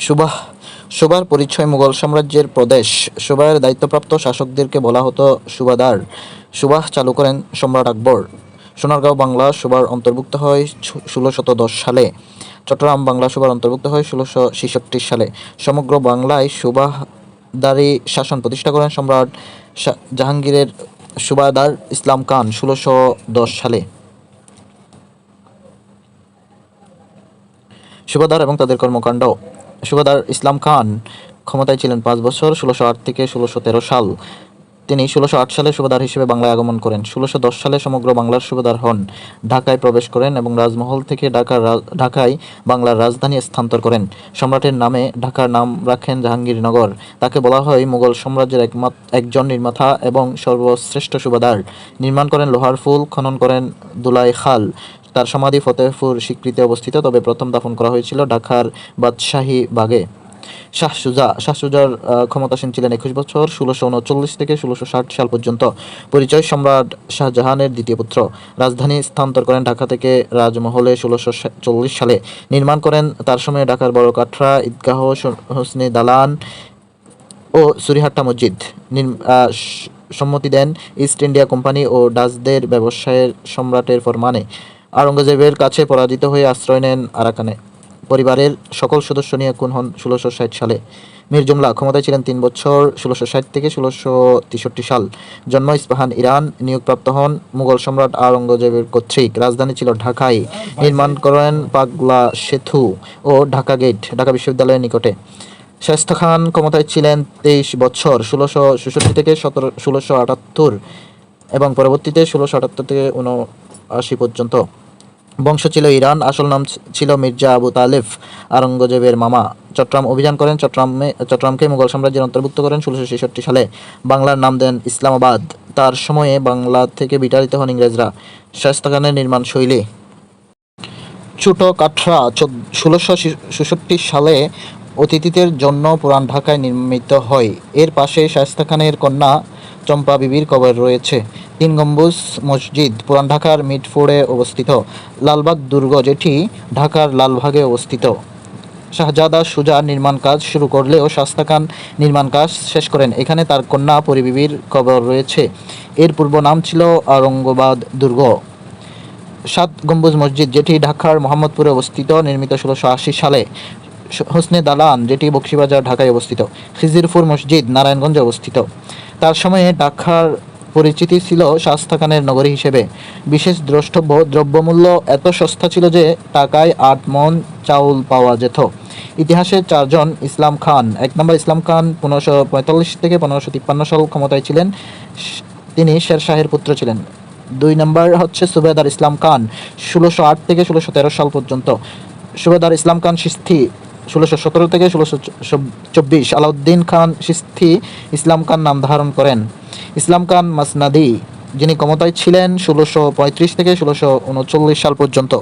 সুবাহ সুবার পরিচয় মুঘল সাম্রাজ্যের প্রদেশ। সুবাহের দায়িত্বপ্রাপ্ত শাসকদেরকে বলা হতো সুবাদার। সুবাহ চালু করেন সম্রাট আকবর। সোনারগাঁও বাংলা সুবার অন্তর্ভুক্ত হয় 1610 সালে। চট্টগ্রাম বাংলা সুবার অন্তর্ভুক্ত হয় 1666 সালে। সমগ্র বাংলায় সুবাহদারি শাসন প্রতিষ্ঠা করেন সম্রাট জাহাঙ্গীরের সুবাদার ইসলাম খান 1610 সালে। সুবাদার এবং তাদের কর্মকাণ্ড। সুবাদার ইসলাম খান ক্ষমতায় ছিলেন 5 বছর, 1608 থেকে 1613 সাল। তিনি 1608 সালে সুবাদার হিসেবে বাংলায় আগমন করেন। 1610 সালে সমগ্র বাংলার সুবাদার হন। ঢাকায় প্রবেশ করেন এবং রাজমহল থেকে ঢাকায় বাংলার রাজধানী স্থানান্তর করেন। সম্রাটের নামে ঢাকার নাম রাখেন জাহাঙ্গীরনগর। তাকে বলা হয় মুঘল সাম্রাজ্যের একজন নির্মাতা এবং সর্বশ্রেষ্ঠ সুবাদার। নির্মাণ করেন লোহার ফুল, খনন করেন দুলাই খাল। তার সমাধি ফতেহপুর সিক্রিতে অবস্থিত, তবে প্রথম দাফন করা হয়েছিল ঢাকার বাদশাহী বাগে। শাহ সুজার ক্ষমতাসীন ছিলেন 21 বছর, 1639 থেকে 1660 সাল পর্যন্ত। পরিচয়: সম্রাট শাহজাহানের দ্বিতীয় পুত্র। রাজধানী স্থানান্তর করেন ঢাকা থেকে রাজমহলে 1640 সালে। নির্মাণ করেন তার সময়ে ঢাকার বড় কাটরা, ঈদগাহ, হোসনে দালান ও সুরিহাট্টা মসজিদ। সম্মতি দেন ইস্ট ইন্ডিয়া কোম্পানি ও ডাচদের ব্যবসায়ের সম্রাটের ফরমানে। আওরঙ্গজেবের কাছে পরাজিত হয়ে আশ্রয় নেন আরাকানে। পরিবারের সকল সদস্য নিয়ে খুন হন 1660 সালে। মীর জুমলা ক্ষমতায় ছিলেন 3 বছর, 1660 থেকে 1663 সাল। জন্ম ইস্পাহান, ইরান। নিয়োগপ্রাপ্ত হন মুঘল সম্রাট আওরঙ্গজেবের কর্তৃক। রাজধানী ছিল ঢাকায়। নির্মাণ করেন পাগলা সেতু ও ঢাকা গেট, ঢাকা বিশ্ববিদ্যালয়ের নিকটে। শায়েস্তা খান ক্ষমতায় ছিলেন 23 বছর, 1666 থেকে 1678 এবং পরবর্তীতে 1678 থেকে 79 পর্যন্ত। বংশ ছিল ইরান। আসল নাম ছিল মির্জা আবু তালেব, আওরঙ্গজেবের মামা। চট্টগ্রাম অভিযান করেন। চট্টগ্রামকে মুঘল সাম্রাজ্যের অন্তর্ভুক্ত করেন 1666 সালে। বাংলার নাম দেন ইসলামাবাদ। তার সময়ে বাংলা থেকে বিতাড়িত হন ইংরেজরা। শায়েস্তা খানের নির্মাণ শৈলী: ছোট কাটরা 1666 সালে অতিথিদের জন্য পুরান ঢাকায় নির্মিত হয়। এর পাশে শায়েস্তা খানের কন্যা চম্পা বিবির কবর রয়েছে। 3 গম্বুজ মসজিদ পুরান ঢাকার মিটফোর্ডে অবস্থিত। লালবাগ দুর্গ, যেটি ঢাকার লালবাগে অবস্থিত। শাহজাদা সুজা নির্মাণ কাজ শুরু করলেও শায়েস্তা খান নির্মাণ কাজ শেষ করেন। এখানে তার কন্যা পরী বিবির কবর রয়েছে। এর পূর্ব নাম ছিল আওরঙ্গাবাদ দুর্গ। 7 গম্বুজ মসজিদ, যেটি ঢাকার মোহাম্মদপুরে অবস্থিত, নির্মিত 1680 সালে। হোসনে দালান, যেটি বকশীবাজার, ঢাকায় অবস্থিত। খিজিরপুর মসজিদ নারায়ণগঞ্জে অবস্থিত। তার সময়ে ঢাকার পরিচিতি ছিল শায়েস্তা খানের নগরী হিসেবে। বিশেষ দ্রষ্টব্য: দ্রব্যমূল্য এত সস্তা ছিল যে টাকায় 8 মণ চাউল পাওয়া যেত। ইতিহাসে 4 জন ইসলাম খান। 1 নম্বর ইসলাম খান 1545 থেকে 1553 সাল ক্ষমতায় ছিলেন। তিনি শের শাহের পুত্র ছিলেন। 2 নম্বর হচ্ছে সুবেদার ইসলাম খান, 1608 থেকে 1613 সাল পর্যন্ত। সুবেদার ইসলাম খান চিশতি 1617 থেকে 1624। আলাউদ্দিন খান চিশতি ইসলাম খান নাম ধারণ করেন। ইসলাম খান মাসনাদি, যিনি ক্ষমতায় ছিলেন 1635 থেকে 1639 সাল পর্যন্ত।